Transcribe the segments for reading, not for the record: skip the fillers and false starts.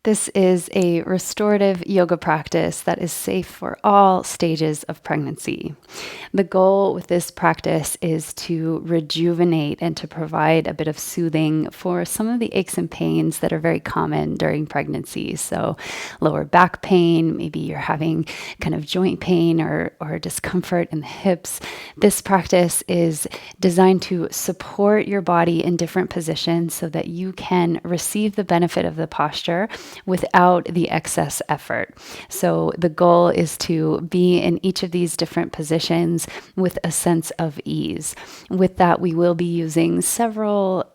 This is a restorative yoga practice that is safe for all stages of pregnancy. The goal with this practice is to rejuvenate and to provide a bit of soothing for some of the aches and pains that are very common during pregnancy. So lower back pain, maybe you're having kind of joint pain or discomfort in the hips. This practice is designed to support your body in different positions so that you can receive the benefit of the posture without the excess effort. So the goal is to be in each of these different positions with a sense of ease. With that, we will be using several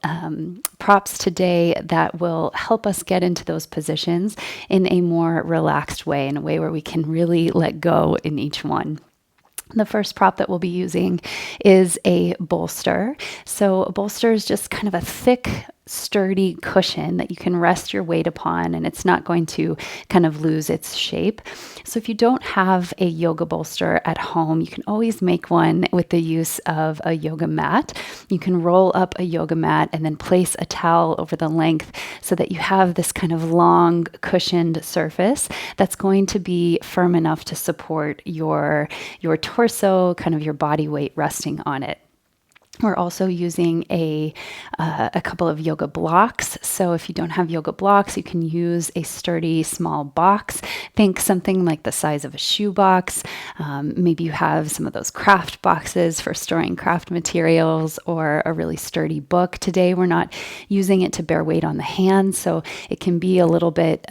props today that will help us get into those positions in a more relaxed way, in a way where we can really let go in each one. The first prop that we'll be using is a bolster. So a bolster is just kind of a thick, sturdy cushion that you can rest your weight upon, and it's not going to kind of lose its shape. So if you don't have a yoga bolster at home, you can always make one with the use of a yoga mat. You can roll up a yoga mat and then place a towel over the length so that you have this kind of long cushioned surface that's going to be firm enough to support your torso, kind of your body weight resting on it. We're also using a couple of yoga blocks. So if you don't have yoga blocks, you can use a sturdy small box. Think something like the size of a shoebox. Maybe you have some of those craft boxes for storing craft materials, or a really sturdy book. Today, we're not using it to bear weight on the hands, so it can be a little bit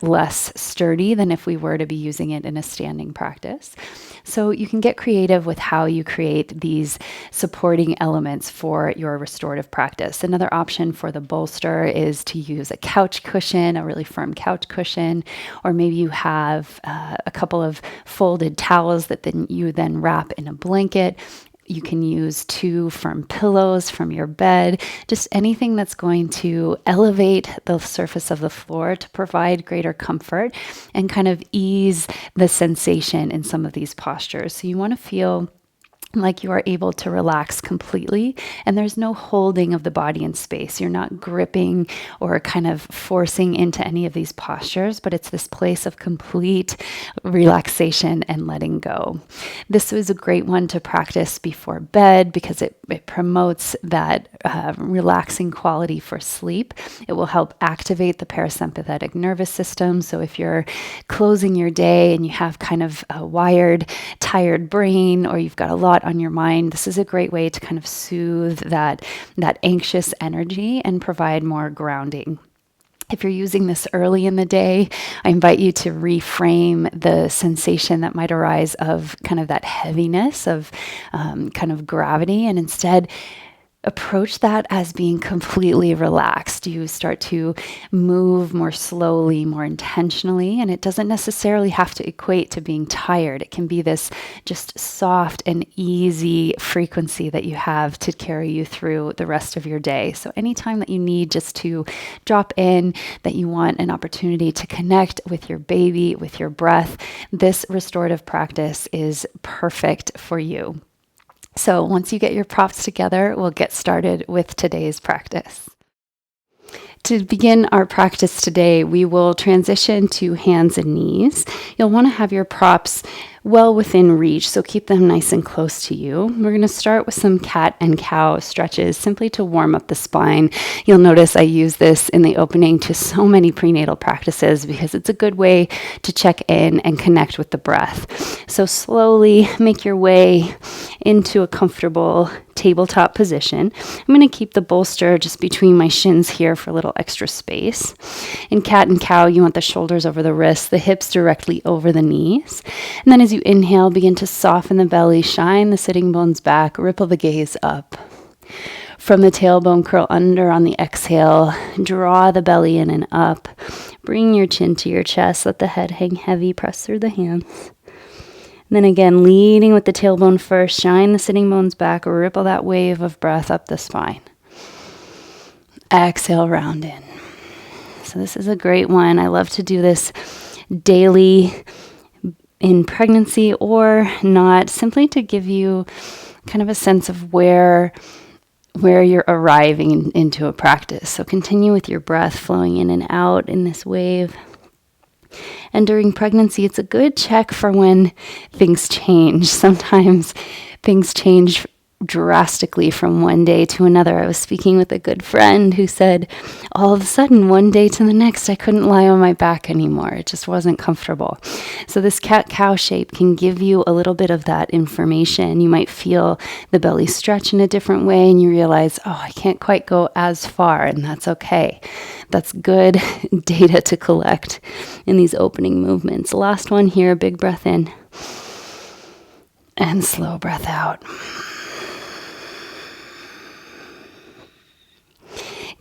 less sturdy than if we were to be using it in a standing practice. So you can get creative with how you create these supporting elements for your restorative practice. Another option for the bolster is to use a couch cushion, a really firm couch cushion, or maybe you have a couple of folded towels that you then wrap in a blanket. You can use 2 firm pillows from your bed, just anything that's going to elevate the surface of the floor to provide greater comfort and kind of ease the sensation in some of these postures. So you want to feel like you are able to relax completely, and there's no holding of the body in space. You're not gripping or kind of forcing into any of these postures, but it's this place of complete relaxation and letting go. This is a great one to practice before bed because it promotes that relaxing quality for sleep. It will help activate the parasympathetic nervous system. So if you're closing your day and you have kind of a wired, tired brain, or you've got a lot on your mind, this is a great way to kind of soothe that anxious energy and provide more grounding. If you're using this early in the day, I invite you to reframe the sensation that might arise of kind of that heaviness of kind of gravity, and instead approach that as being completely relaxed. You start to move more slowly, more intentionally, and it doesn't necessarily have to equate to being tired. It can be this just soft and easy frequency that you have to carry you through the rest of your day. So anytime that you need just to drop in, that you want an opportunity to connect with your baby, with your breath, this restorative practice is perfect for you. So once you get your props together, we'll get started with today's practice. To begin our practice today, we will transition to hands and knees. You'll want to have your props well within reach, so keep them nice and close to you. We're going to start with some cat and cow stretches simply to warm up the spine. You'll notice I use this in the opening to so many prenatal practices because it's a good way to check in and connect with the breath. So slowly make your way into a comfortable tabletop position. I'm going to keep the bolster just between my shins here for a little extra space. In cat and cow, you want the shoulders over the wrists, the hips directly over the knees. And then as you inhale, begin to soften the belly, shine the sitting bones back, ripple the gaze up. From the tailbone, curl under on the exhale, draw the belly in and up. Bring your chin to your chest, let the head hang heavy, press through the hands. And then again, leading with the tailbone first, shine the sitting bones back, ripple that wave of breath up the spine. Exhale, round in. So this is a great one. I love to do this daily in pregnancy or not, simply to give you kind of a sense of where you're arriving into a practice. So continue with your breath flowing in and out in this wave. And during pregnancy, it's a good check for when things change. Sometimes things change drastically from one day to another. I was speaking with a good friend who said, all of a sudden, one day to the next, I couldn't lie on my back anymore. It just wasn't comfortable. So this cat-cow shape can give you a little bit of that information. You might feel the belly stretch in a different way, and you realize, oh, I can't quite go as far, and that's okay. That's good data to collect in these opening movements. Last one here, big breath in and slow breath out.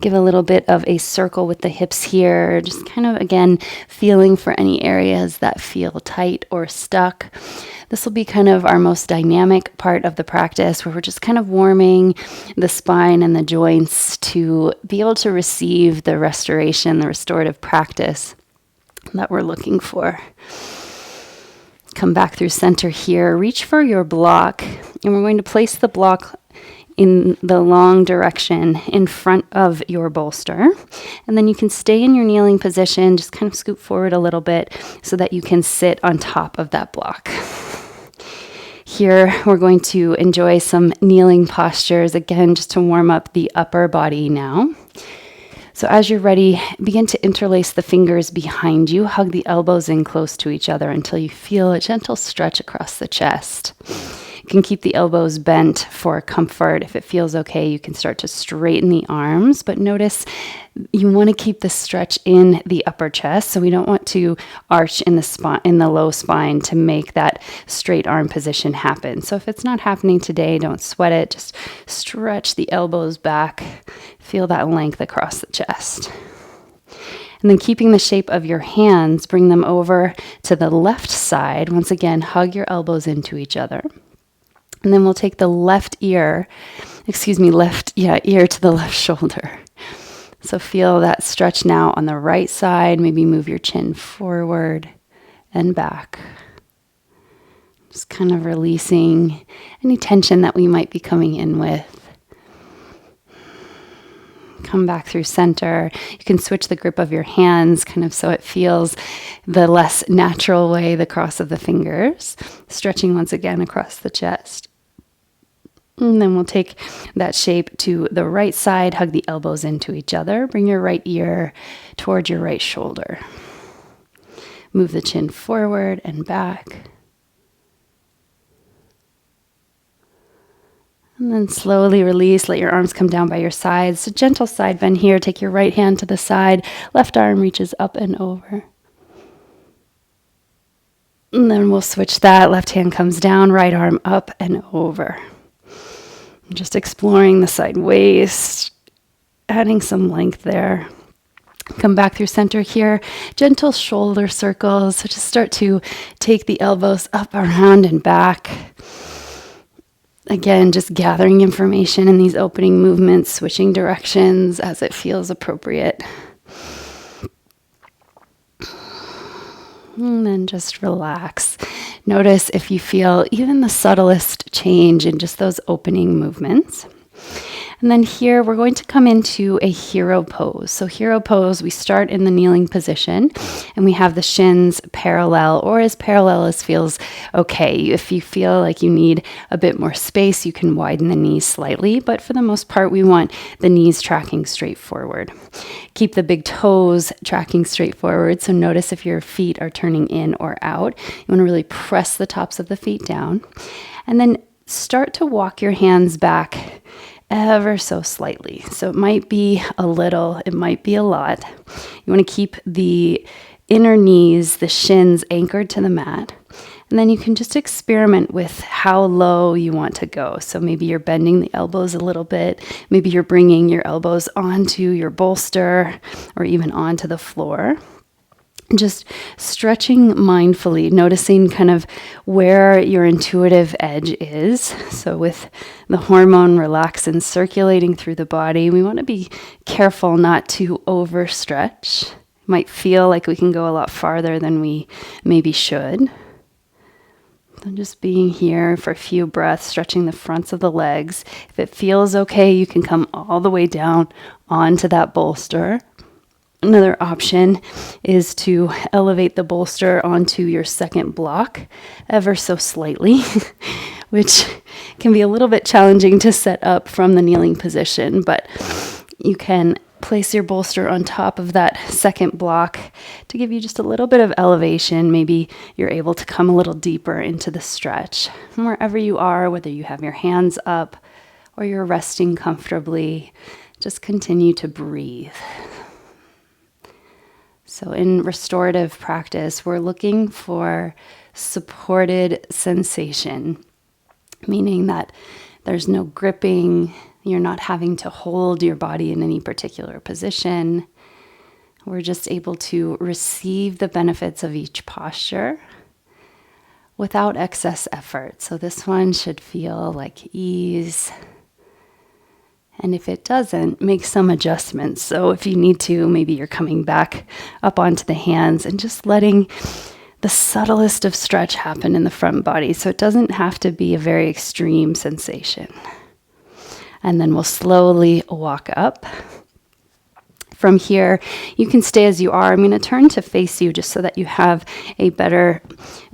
Give a little bit of a circle with the hips here, just kind of, again, feeling for any areas that feel tight or stuck. This will be kind of our most dynamic part of the practice, where we're just kind of warming the spine and the joints to be able to receive the restoration, the restorative practice that we're looking for. Come back through center here. Reach for your block, and we're going to place the block in the long direction in front of your bolster. And then you can stay in your kneeling position, just kind of scoot forward a little bit so that you can sit on top of that block. Here, we're going to enjoy some kneeling postures, again, just to warm up the upper body now. So as you're ready, begin to interlace the fingers behind you. Hug the elbows in close to each other until you feel a gentle stretch across the chest. You can keep the elbows bent for comfort. If it feels okay, you can start to straighten the arms, but notice you want to keep the stretch in the upper chest, so we don't want to arch in the spine, in the low spine, to make that straight arm position happen. So if it's not happening today, don't sweat it. Just stretch the elbows back. Feel that length across the chest. And then keeping the shape of your hands, bring them over to the left side. Once again, hug your elbows into each other. And then we'll take the ear to the left shoulder. So feel that stretch now on the right side. Maybe move your chin forward and back. Just kind of releasing any tension that we might be coming in with. Come back through center. You can switch the grip of your hands kind of so it feels the less natural way, the cross of the fingers. Stretching once again across the chest. And then we'll take that shape to the right side, hug the elbows into each other, bring your right ear toward your right shoulder. Move the chin forward and back. And then slowly release, let your arms come down by your sides. So gentle side bend here, take your right hand to the side, left arm reaches up and over. And then we'll switch that, left hand comes down, right arm up and over. Just exploring the side waist, adding some length there. Come back through center here. Gentle shoulder circles. So just start to take the elbows up, around, and back. Again, just gathering information in these opening movements, switching directions as it feels appropriate. And then just relax. Notice if you feel even the subtlest change in just those opening movements. And then here we're going to come into a hero pose. So hero pose, we start in the kneeling position and we have the shins parallel, or as parallel as feels okay. If you feel like you need a bit more space, you can widen the knees slightly, but for the most part, we want the knees tracking straight forward. Keep the big toes tracking straight forward. So notice if your feet are turning in or out. You want to really press the tops of the feet down. And then start to walk your hands back ever so slightly. So it might be a little, it might be a lot. You want to keep the inner knees, the shins anchored to the mat. And then you can just experiment with how low you want to go. So maybe you're bending the elbows a little bit. Maybe you're bringing your elbows onto your bolster or even onto the floor. Just stretching mindfully, noticing kind of where your intuitive edge is. So with the hormone relaxin circulating through the body, we want to be careful not to overstretch. It might feel like we can go a lot farther than we maybe should. So just being here for a few breaths, stretching the fronts of the legs. If it feels okay, you can come all the way down onto that bolster. Another option is to elevate the bolster onto your second block ever so slightly, which can be a little bit challenging to set up from the kneeling position, but you can place your bolster on top of that second block to give you just a little bit of elevation. Maybe you're able to come a little deeper into the stretch. And wherever you are, whether you have your hands up or you're resting comfortably, just continue to breathe. So in restorative practice, we're looking for supported sensation, meaning that there's no gripping, you're not having to hold your body in any particular position. We're just able to receive the benefits of each posture without excess effort. So this one should feel like ease. And if it doesn't, make some adjustments. So if you need to, maybe you're coming back up onto the hands and just letting the subtlest of stretch happen in the front body. So it doesn't have to be a very extreme sensation. And then we'll slowly walk up. From here, you can stay as you are. I'm going to turn to face you just so that you have a better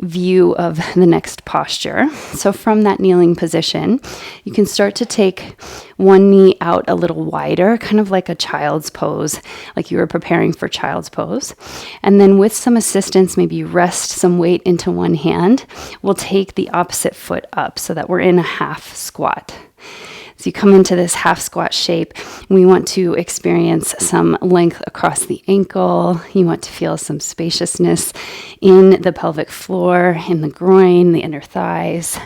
view of the next posture. So from that kneeling position, you can start to take one knee out a little wider, kind of like a child's pose, like you were preparing for child's pose. And then with some assistance, maybe you rest some weight into one hand. We'll take the opposite foot up so that we're in a half squat. So you come into this half squat shape. We want to experience some length across the ankle. You want to feel some spaciousness in the pelvic floor, in the groin, the inner thighs.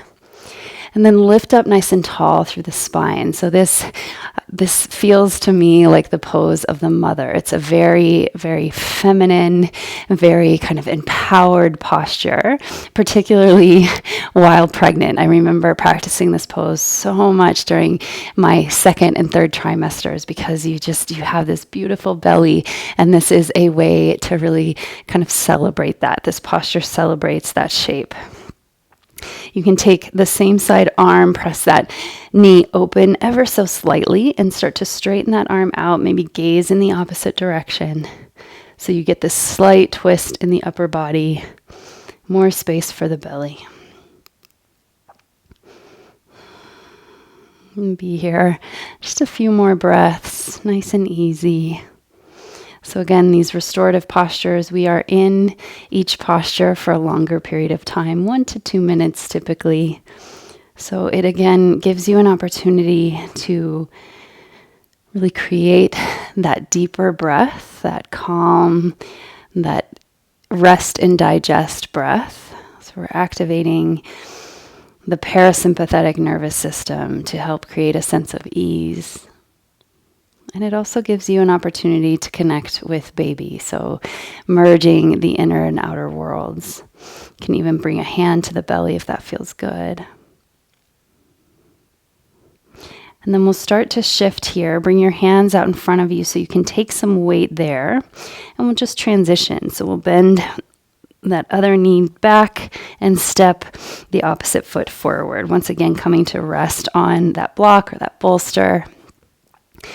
And then lift up nice and tall through the spine. So this feels to me like the pose of the mother. It's a very, very feminine, very kind of empowered posture, particularly while pregnant. I remember practicing this pose so much during my second and third trimesters because you have this beautiful belly, and this is a way to really kind of celebrate that. This posture celebrates that shape. You can take the same side arm, press that knee open ever so slightly and start to straighten that arm out, maybe gaze in the opposite direction. So you get this slight twist in the upper body, more space for the belly. And be here just a few more breaths, nice and easy. So again, these restorative postures, we are in each posture for a longer period of time, 1 to 2 minutes typically. So it again gives you an opportunity to really create that deeper breath, that calm, that rest and digest breath. So we're activating the parasympathetic nervous system to help create a sense of ease. And it also gives you an opportunity to connect with baby. So merging the inner and outer worlds. You can even bring a hand to the belly if that feels good. And then we'll start to shift here. Bring your hands out in front of you so you can take some weight there. And we'll just transition. So we'll bend that other knee back and step the opposite foot forward. Once again, coming to rest on that block or that bolster.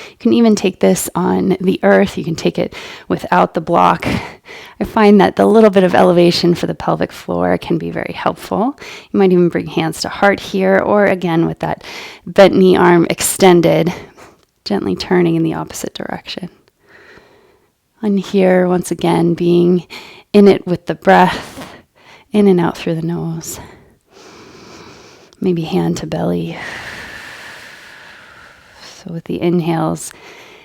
You can even take this on the earth. You can take it without the block. I find that the little bit of elevation for the pelvic floor can be very helpful. You might even bring hands to heart here, or again with that bent knee arm extended, gently turning in the opposite direction. And here, once again, being in it with the breath, in and out through the nose. Maybe hand to belly. So with the inhales,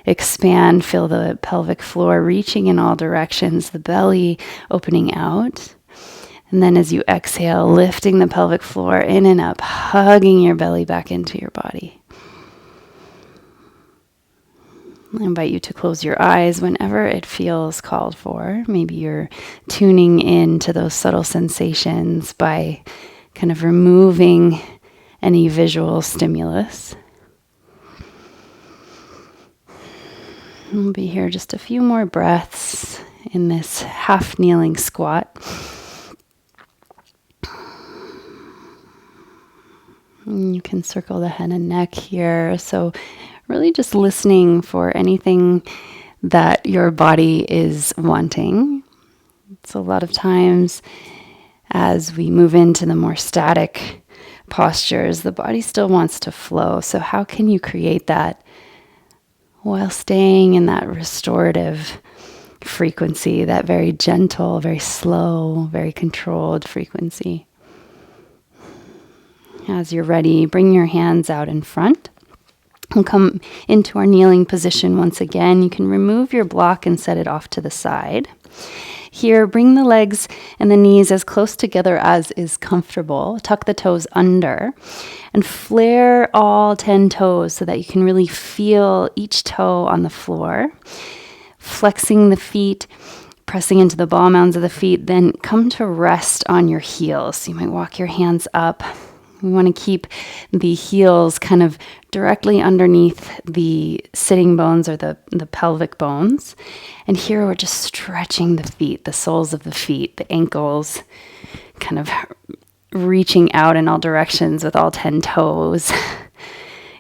expand, feel the pelvic floor reaching in all directions, the belly opening out. And then as you exhale, lifting the pelvic floor in and up, hugging your belly back into your body. I invite you to close your eyes whenever it feels called for. Maybe you're tuning in to those subtle sensations by kind of removing any visual stimulus. We'll be here just a few more breaths in this half kneeling squat. And you can circle the head and neck here. So really just listening for anything that your body is wanting. So a lot of times as we move into the more static postures, the body still wants to flow. So how can you create that while staying in that restorative frequency, that very gentle, very slow, very controlled frequency? As you're ready, bring your hands out in front. We'll come into our kneeling position once again. You can remove your block and set it off to the side. Here, bring the legs and the knees as close together as is comfortable. Tuck the toes under and flare all 10 toes so that you can really feel each toe on the floor. Flexing the feet, pressing into the ball mounds of the feet, then come to rest on your heels. So you might walk your hands up. We want to keep the heels kind of directly underneath the sitting bones or the pelvic bones. And here we're just stretching the feet, the soles of the feet, the ankles, kind of reaching out in all directions with all 10 toes.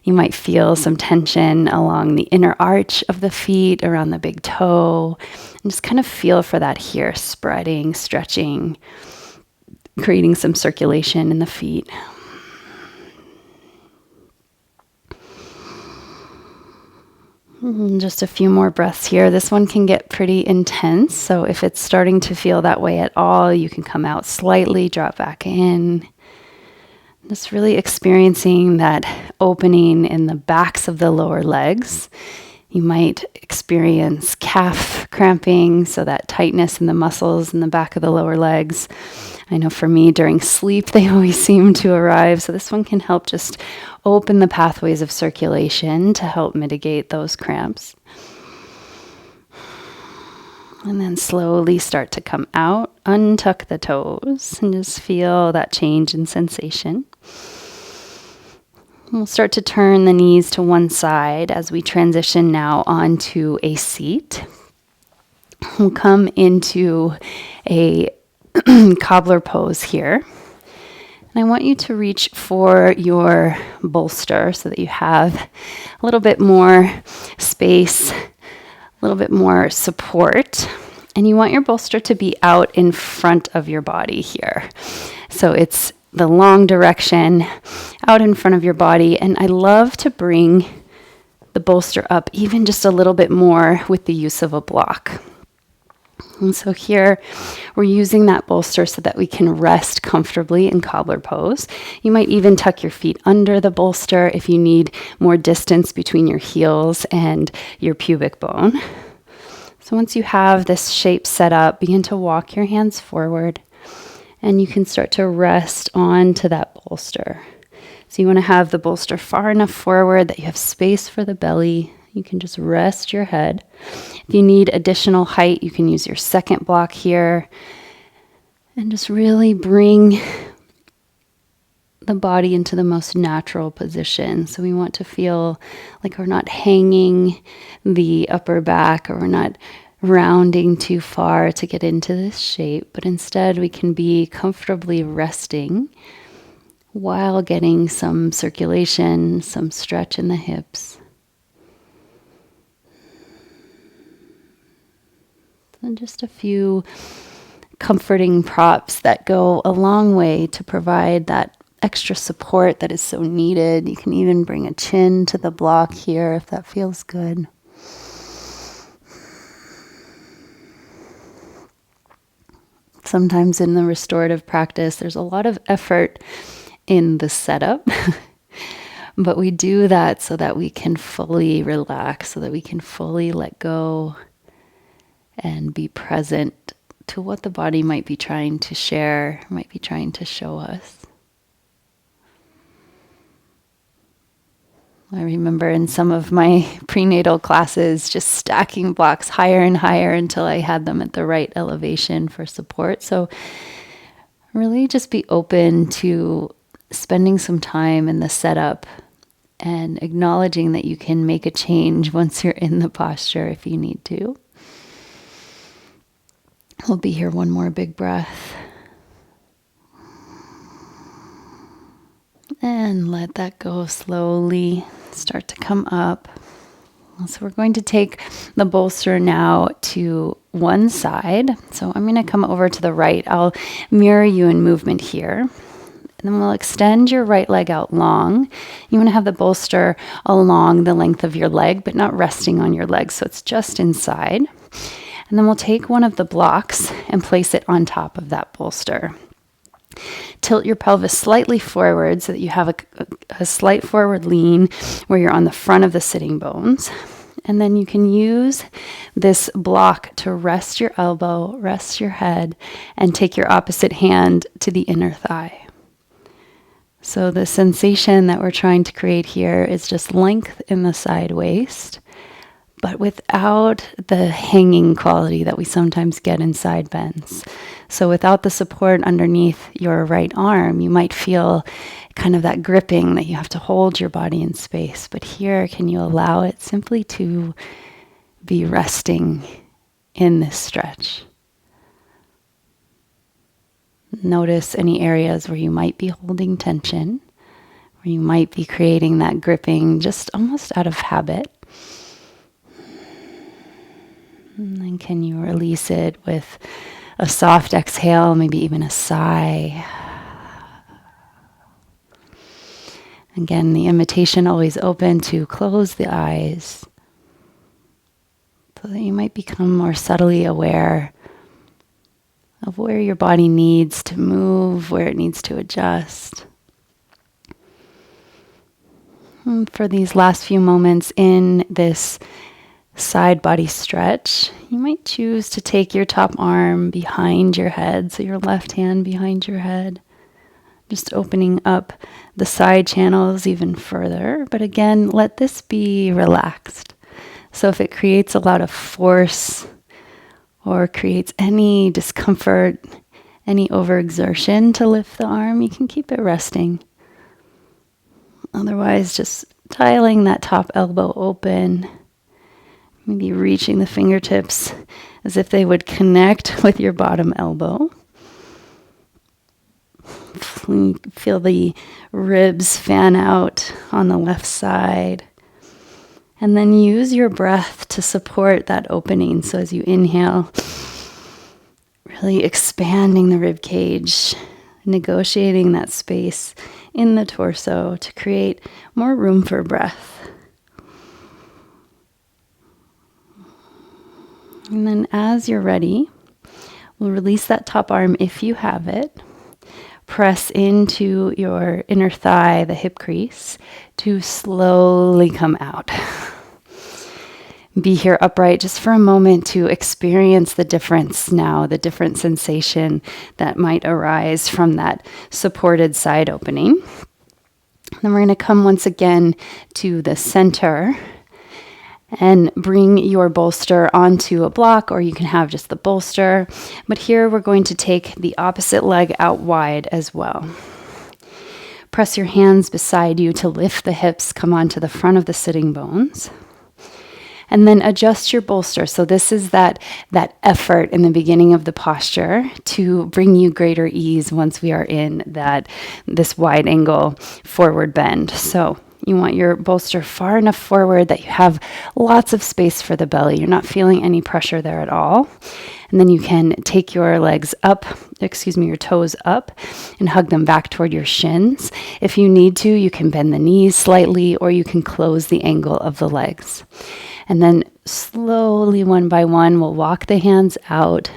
You might feel some tension along the inner arch of the feet, around the big toe. And just kind of feel for that here, spreading, stretching, creating some circulation in the feet. Just a few more breaths here. This one can get pretty intense. So if it's starting to feel that way at all, you can come out slightly, drop back in. Just really experiencing that opening in the backs of the lower legs. You might experience calf cramping, so that tightness in the muscles in the back of the lower legs. I know for me, during sleep, they always seem to arrive. So this one can help just open the pathways of circulation to help mitigate those cramps. And then slowly start to come out, untuck the toes, and just feel that change in sensation. We'll start to turn the knees to one side as we transition now onto a seat. We'll come into a cobbler pose here. And I want you to reach for your bolster so that you have a little bit more space, a little bit more support. And you want your bolster to be out in front of your body here. So it's the long direction out in front of your body. And I love to bring the bolster up even just a little bit more with the use of a block. And so here we're using that bolster so that we can rest comfortably in cobbler pose. You might even tuck your feet under the bolster if you need more distance between your heels and your pubic bone. So once you have this shape set up, begin to walk your hands forward and you can start to rest onto that bolster. So you want to have the bolster far enough forward that you have space for the belly. You can just rest your head. If you need additional height, you can use your second block here. And just really bring the body into the most natural position. So we want to feel like we're not hanging the upper back, or we're not rounding too far to get into this shape, but instead we can be comfortably resting while getting some circulation, some stretch in the hips. And just a few comforting props that go a long way to provide that extra support that is so needed. You can even bring a chin to the block here if that feels good. Sometimes in the restorative practice, there's a lot of effort in the setup, but we do that so that we can fully relax, so that we can fully let go and be present to what the body might be trying to share, might be trying to show us. I remember in some of my prenatal classes just stacking blocks higher and higher until I had them at the right elevation for support. So really just be open to spending some time in the setup and acknowledging that you can make a change once you're in the posture if you need to. We'll be here one more big breath. And let that go slowly. Start to come up. So we're going to take the bolster now to one side. So I'm going to come over to the right. I'll mirror you in movement here. And then we'll extend your right leg out long. You want to have the bolster along the length of your leg, but not resting on your leg. So it's just inside. And then we'll take one of the blocks and place it on top of that bolster. Tilt your pelvis slightly forward so that you have a slight forward lean where you're on the front of the sitting bones. And then you can use this block to rest your elbow, rest your head, and take your opposite hand to the inner thigh. So the sensation that we're trying to create here is just length in the side waist, but without the hanging quality that we sometimes get in side bends. So without the support underneath your right arm, you might feel kind of that gripping that you have to hold your body in space. But here, can you allow it simply to be resting in this stretch? Notice any areas where you might be holding tension, where you might be creating that gripping just almost out of habit. And then can you release it with a soft exhale, maybe even a sigh. Again, the invitation always open to close the eyes so that you might become more subtly aware of where your body needs to move, where it needs to adjust. And for these last few moments in this side body stretch, you might choose to take your top arm behind your head, so your left hand behind your head, just opening up the side channels even further. But again, let this be relaxed. So if it creates a lot of force or creates any discomfort, any overexertion to lift the arm, you can keep it resting. Otherwise, just dialing that top elbow open, maybe reaching the fingertips as if they would connect with your bottom elbow. Feel the ribs fan out on the left side. And then use your breath to support that opening. So as you inhale, really expanding the rib cage, negotiating that space in the torso to create more room for breath. And then as you're ready, we'll release that top arm if you have it. Press into your inner thigh, the hip crease, to slowly come out. Be here upright just for a moment to experience the difference now, the different sensation that might arise from that supported side opening. Then we're going to come once again to the center and bring your bolster onto a block, or you can have just the bolster. But here we're going to take the opposite leg out wide as well. Press your hands beside you to lift the hips, come onto the front of the sitting bones. And then adjust your bolster. So this is that effort in the beginning of the posture to bring you greater ease once we are in this wide angle forward bend. So you want your bolster far enough forward that you have lots of space for the belly. You're not feeling any pressure there at all. And then you can take your your toes up and hug them back toward your shins. If you need to, you can bend the knees slightly, or you can close the angle of the legs. And then slowly, one by one, we'll walk the hands out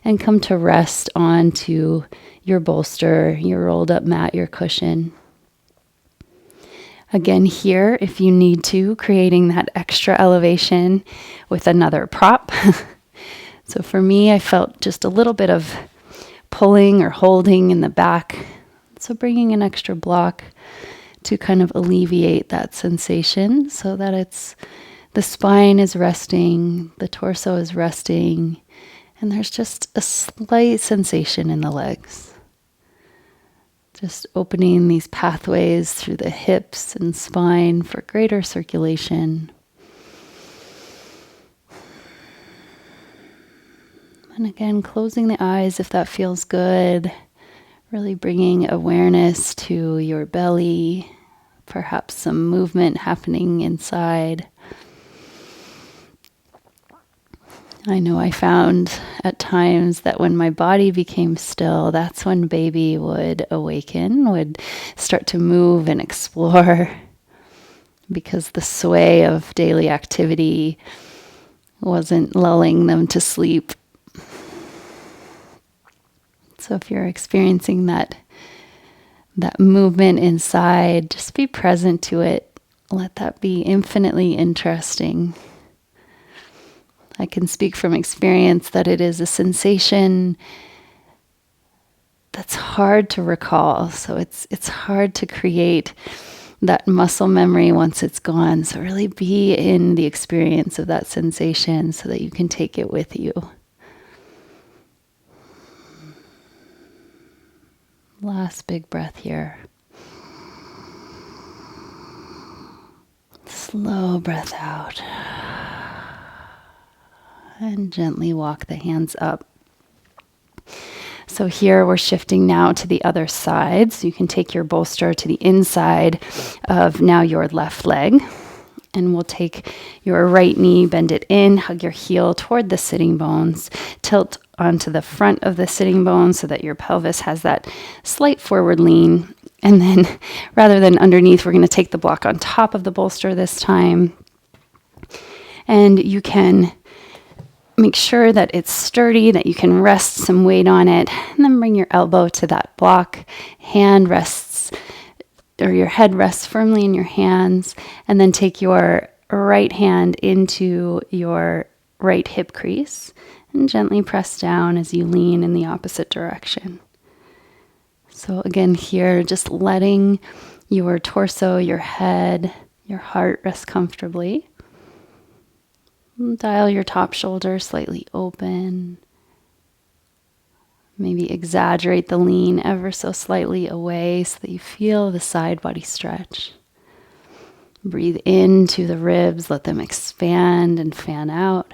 and come to rest onto your bolster, your rolled up mat, your cushion. Again, here, if you need to, creating that extra elevation with another prop. So for me, I felt just a little bit of pulling or holding in the back. So bringing an extra block to kind of alleviate that sensation so that the spine is resting, the torso is resting, and there's just a slight sensation in the legs. Just opening these pathways through the hips and spine for greater circulation. And again, closing the eyes if that feels good. Really bringing awareness to your belly, perhaps some movement happening inside. I know I found at times that when my body became still, that's when baby would awaken, would start to move and explore, because the sway of daily activity wasn't lulling them to sleep. So if you're experiencing that movement inside, just be present to it. Let that be infinitely interesting. I can speak from experience that it is a sensation that's hard to recall. So it's hard to create that muscle memory once it's gone. So really be in the experience of that sensation so that you can take it with you. Last big breath here. Slow breath out. And gently walk the hands up. So here we're shifting now to the other side. So you can take your bolster to the inside of now your left leg. And we'll take your right knee, bend it in, hug your heel toward the sitting bones, tilt onto the front of the sitting bones so that your pelvis has that slight forward lean. And then rather than underneath, we're going to take the block on top of the bolster this time. And you can make sure that it's sturdy, that you can rest some weight on it, and then bring your elbow to that block. Hand rests, or your head rests firmly in your hands, and then take your right hand into your right hip crease and gently press down as you lean in the opposite direction. So again here, just letting your torso, your head, your heart rest comfortably. Dial your top shoulder slightly open. Maybe exaggerate the lean ever so slightly away so that you feel the side body stretch. Breathe into the ribs, let them expand and fan out.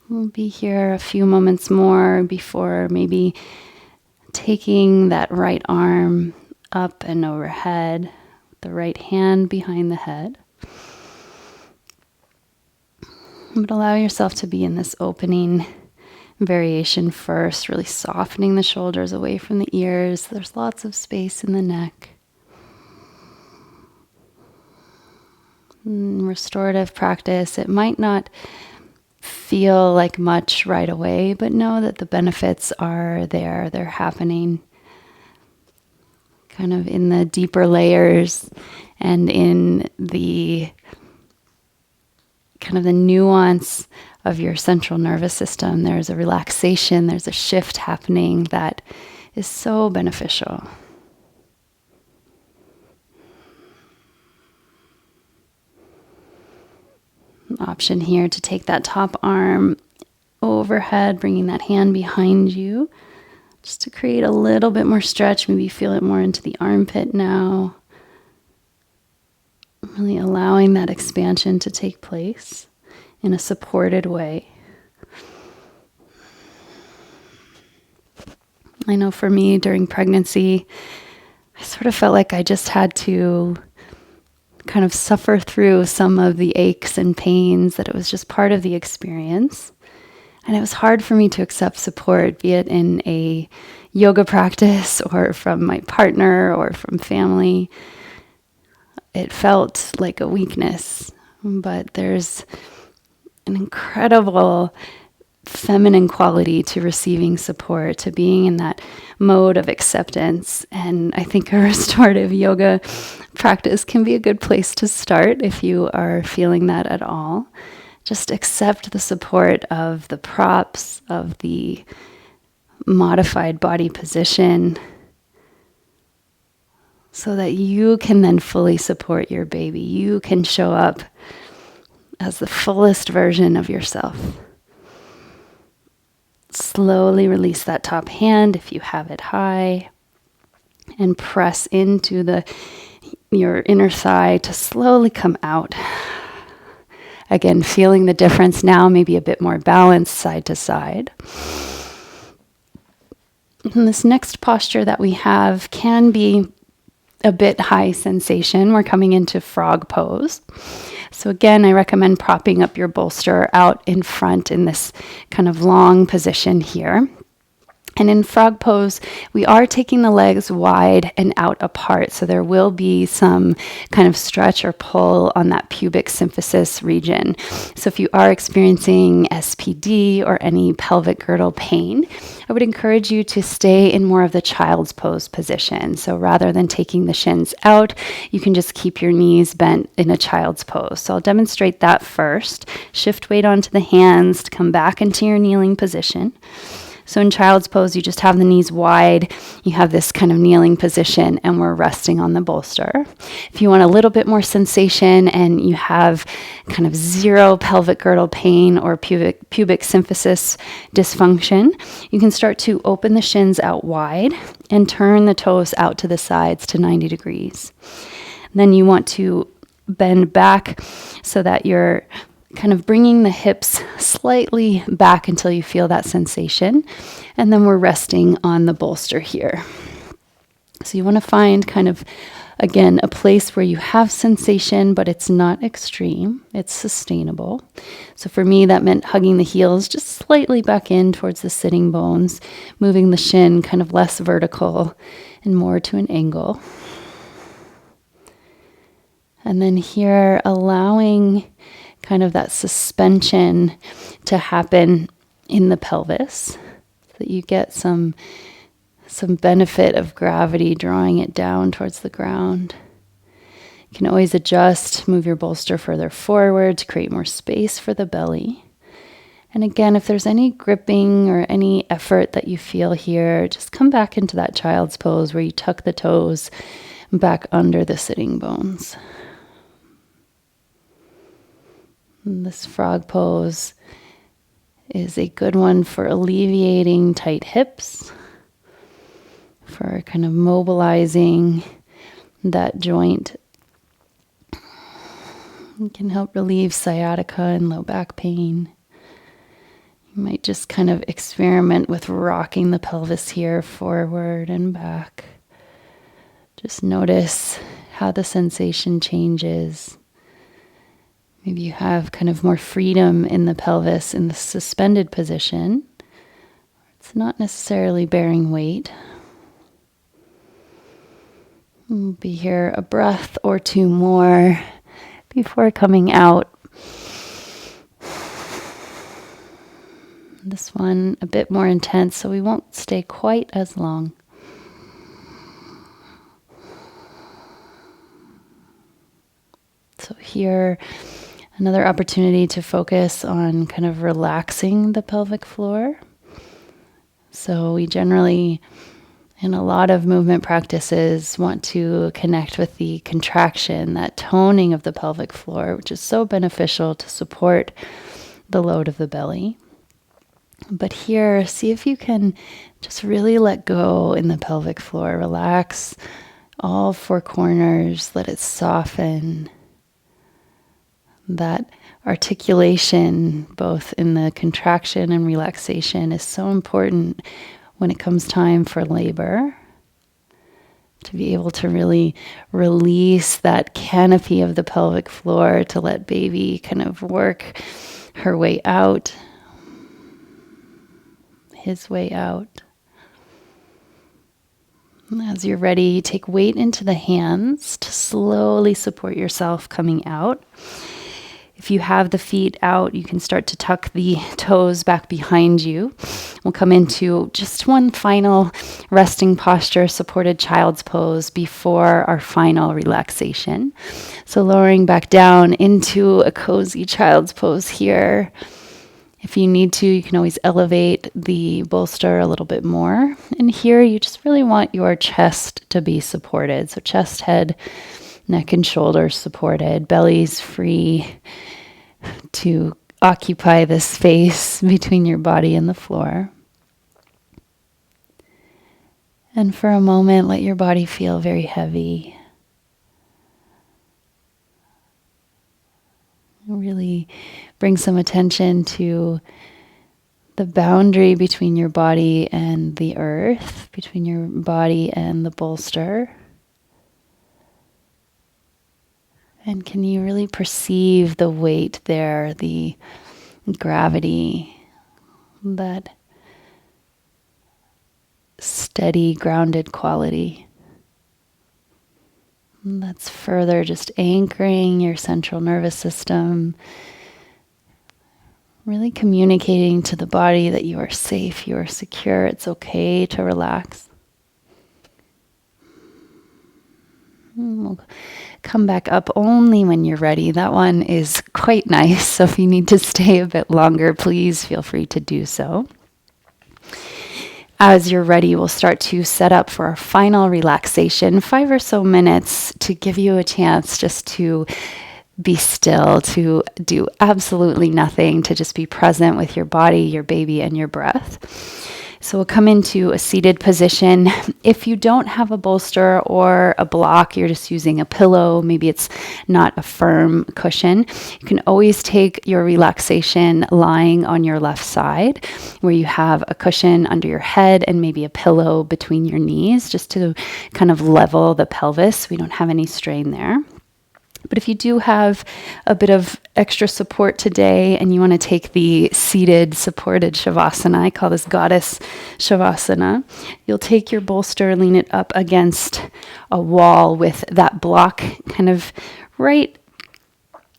We'll be here a few moments more before maybe taking that right arm up and overhead, the right hand behind the head. But allow yourself to be in this opening variation first, really softening the shoulders away from the ears. There's lots of space in the neck. Restorative practice, it might not feel like much right away, but know that the benefits are there. They're happening kind of in the deeper layers and in the kind of the nuance of your central nervous system. There's a relaxation, there's a shift happening that is so beneficial. An option here to take that top arm overhead, bringing that hand behind you, just to create a little bit more stretch. Maybe feel it more into the armpit now. Really allowing that expansion to take place in a supported way. I know for me during pregnancy, I sort of felt like I just had to kind of suffer through some of the aches and pains, that it was just part of the experience. And it was hard for me to accept support, be it in a yoga practice or from my partner or from family. It felt like a weakness, but there's an incredible feminine quality to receiving support, to being in that mode of acceptance. And I think a restorative yoga practice can be a good place to start if you are feeling that at all. Just accept the support of the props, of the modified body position, so that you can then fully support your baby. You can show up as the fullest version of yourself. Slowly release that top hand if you have it high, and press into your inner thigh to slowly come out. Again, feeling the difference now, maybe a bit more balanced side to side. And this next posture that we have can be a bit high sensation. We're coming into frog pose. So again, I recommend propping up your bolster out in front in this kind of long position here. And in frog pose, we are taking the legs wide and out apart. So there will be some kind of stretch or pull on that pubic symphysis region. So if you are experiencing SPD or any pelvic girdle pain, I would encourage you to stay in more of the child's pose position. So rather than taking the shins out, you can just keep your knees bent in a child's pose. So I'll demonstrate that first. Shift weight onto the hands to come back into your kneeling position. So in child's pose, you just have the knees wide, you have this kind of kneeling position, and we're resting on the bolster. If you want a little bit more sensation and you have kind of zero pelvic girdle pain or pubic symphysis dysfunction, you can start to open the shins out wide and turn the toes out to the sides to 90 degrees. And then you want to bend back so that you're kind of bringing the hips slightly back until you feel that sensation. And then we're resting on the bolster here. So you want to find kind of, again, a place where you have sensation, but it's not extreme. It's sustainable. So for me, that meant hugging the heels just slightly back in towards the sitting bones, moving the shin kind of less vertical and more to an angle. And then here, allowing kind of that suspension to happen in the pelvis so that you get some benefit of gravity drawing it down towards the ground. You can always adjust, move your bolster further forward to create more space for the belly. And again, if there's any gripping or any effort that you feel here, just come back into that child's pose where you tuck the toes back under the sitting bones. This frog pose is a good one for alleviating tight hips, for kind of mobilizing that joint. It can help relieve sciatica and low back pain. You might just kind of experiment with rocking the pelvis here forward and back. Just notice how the sensation changes. Maybe you have kind of more freedom in the pelvis in the suspended position. It's not necessarily bearing weight. We'll be here a breath or two more before coming out. This one a bit more intense, so we won't stay quite as long. So here, another opportunity to focus on kind of relaxing the pelvic floor. So we generally, in a lot of movement practices, want to connect with the contraction, that toning of the pelvic floor, which is so beneficial to support the load of the belly. But here, see if you can just really let go in the pelvic floor. Relax all four corners, let it soften. That articulation, both in the contraction and relaxation, is so important when it comes time for labor. To be able to really release that canopy of the pelvic floor to let baby kind of work her way out, his way out. As you're ready, take weight into the hands to slowly support yourself coming out. If you have the feet out, you can start to tuck the toes back behind you. We'll come into just one final resting posture, supported child's pose, before our final relaxation. So lowering back down into a cozy child's pose here. If you need to, you can always elevate the bolster a little bit more. And here you just really want your chest to be supported. So chest, head, neck and shoulders supported, belly's free to occupy the space between your body and the floor. And for a moment, let your body feel very heavy. really bring some attention to the boundary between your body and the earth, between your body and the bolster. And can you really perceive the weight there, the gravity, that steady, grounded quality? And that's further just anchoring your central nervous system, really communicating to the body that you are safe, you are secure, it's okay to relax. We'll come back up only when you're ready. That one is quite nice, so if you need to stay a bit longer, please feel free to do so. As you're ready, we'll start to set up for our final relaxation, 5 or so minutes to give you a chance just to be still, to do absolutely nothing, to just be present with your body, your baby, and your breath. So we'll come into a seated position. If you don't have a bolster or a block, you're just using a pillow, maybe it's not a firm cushion, you can always take your relaxation lying on your left side, where you have a cushion under your head and maybe a pillow between your knees, just to kind of level the pelvis. We don't have any strain there. But if you do have a bit of extra support today and you want to take the seated supported Shavasana, I call this Goddess Shavasana, you'll take your bolster, lean it up against a wall with that block kind of right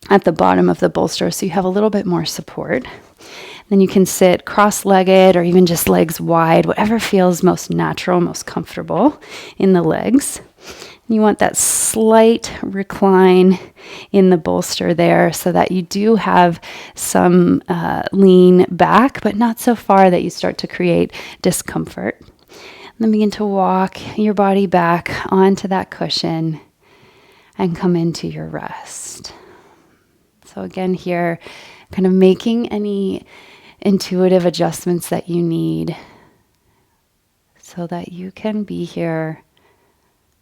at the bottom of the bolster, so you have a little bit more support. Then you can sit cross-legged or even just legs wide, whatever feels most natural, most comfortable in the legs. You want that slight recline in the bolster there so that you do have some lean back, but not so far that you start to create discomfort. And then begin to walk your body back onto that cushion and come into your rest. So again here, kind of making any intuitive adjustments that you need so that you can be here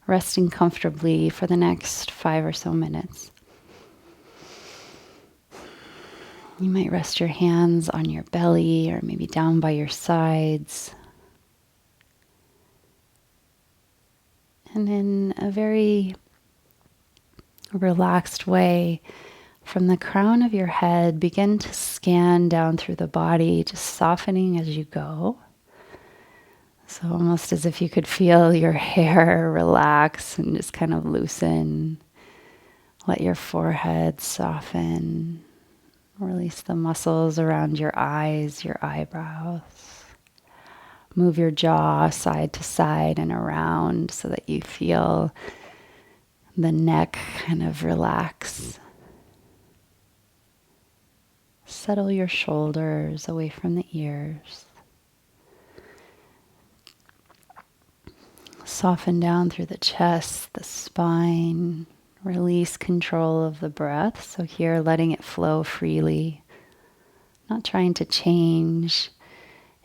resting comfortably for the next 5 or so minutes. You might rest your hands on your belly or maybe down by your sides. And in a very relaxed way, from the crown of your head, begin to scan down through the body, just softening as you go. So almost as if you could feel your hair relax and just kind of loosen. Let your forehead soften. Release the muscles around your eyes, your eyebrows. Move your jaw side to side and around so that you feel the neck kind of relax. Settle your shoulders away from the ears. Soften down through the chest, the spine. Release control of the breath. So here, letting it flow freely. Not trying to change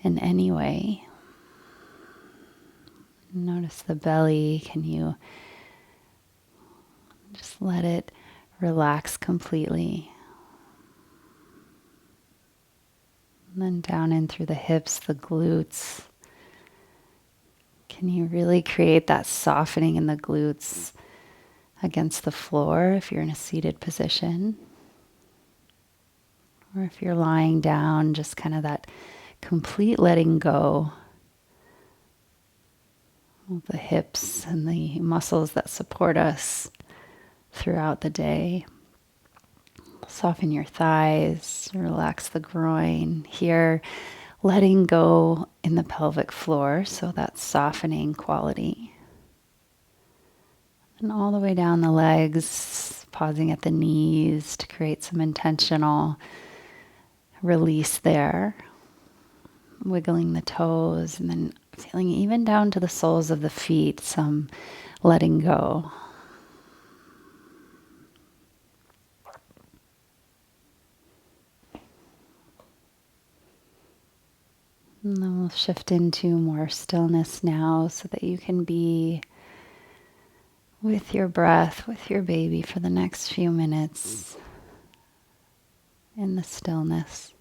in any way. Notice the belly. Can you just let it relax completely? And then down in through the hips, the glutes. Can you really create that softening in the glutes against the floor if you're in a seated position? Or if you're lying down, just kind of that complete letting go of the hips and the muscles that support us throughout the day. Soften your thighs, relax the groin. Here, letting go in the pelvic floor, so that softening quality. And all the way down the legs, pausing at the knees to create some intentional release there. Wiggling the toes and then feeling even down to the soles of the feet, some letting go. And then we'll shift into more stillness now so that you can be with your breath, with your baby for the next few minutes. in the stillness.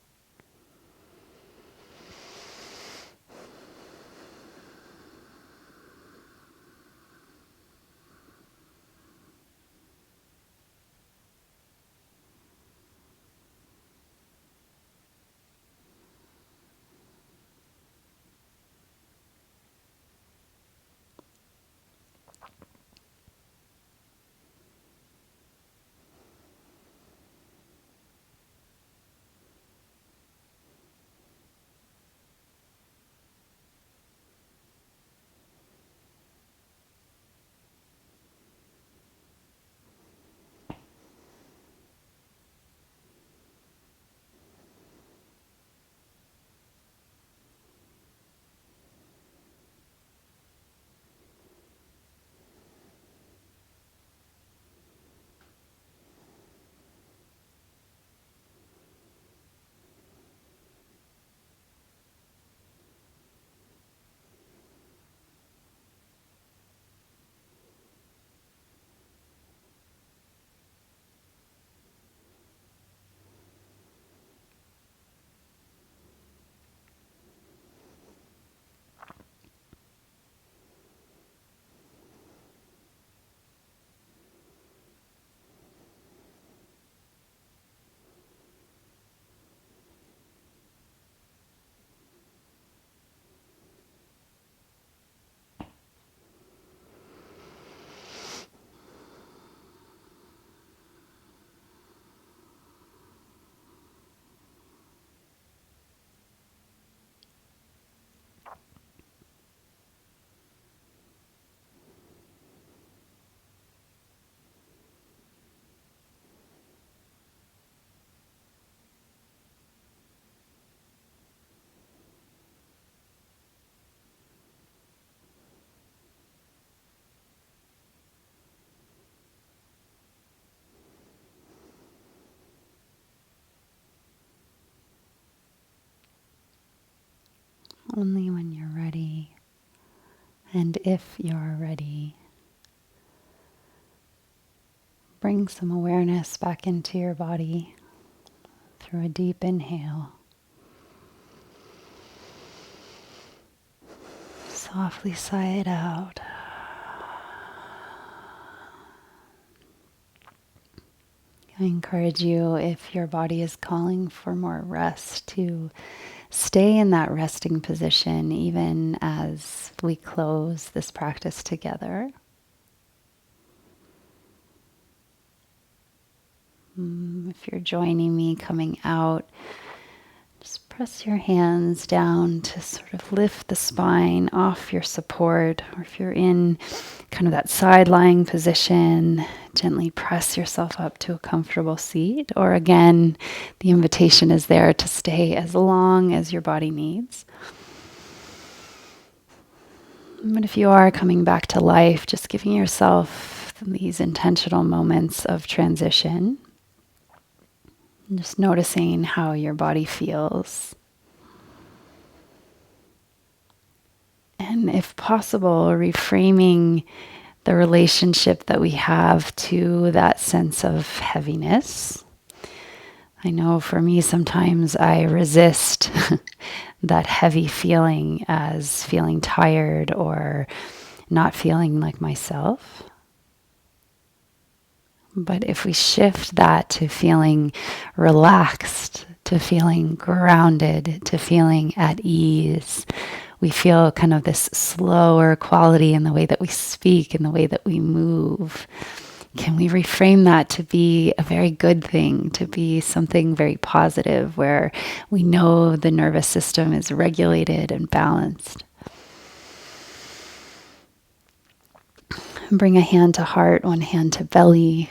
Only when you're ready, and if you're ready, bring some awareness back into your body through a deep inhale. Softly sigh it out. I encourage you, if your body is calling for more rest, to stay in that resting position even as we close this practice together. If you're joining me coming out, just press your hands down to sort of lift the spine off your support. Or if you're in kind of that side lying position, gently press yourself up to a comfortable seat. Or again, the invitation is there to stay as long as your body needs. But if you are coming back to life, just giving yourself these intentional moments of transition. Just noticing how your body feels. And if possible, reframing the relationship that we have to that sense of heaviness. I know for me, sometimes I resist that heavy feeling as feeling tired or not feeling like myself. But if we shift that to feeling relaxed, to feeling grounded, to feeling at ease, we feel kind of this slower quality in the way that we speak, in the way that we move. Can we reframe that to be a very good thing, to be something very positive where we know the nervous system is regulated and balanced? Bring a hand to heart, one hand to belly.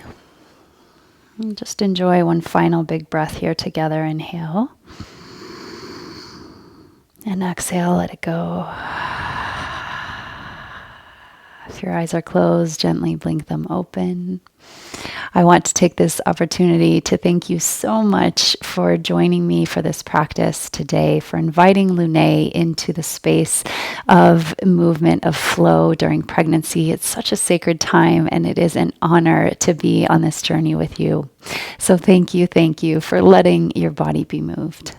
And just enjoy one final big breath here together. Inhale. And exhale, let it go. If your eyes are closed, gently blink them open. I want to take this opportunity to thank you so much for joining me for this practice today, for inviting Luné into the space of movement, of flow during pregnancy. It's such a sacred time, and it is an honor to be on this journey with you. So thank you for letting your body be moved.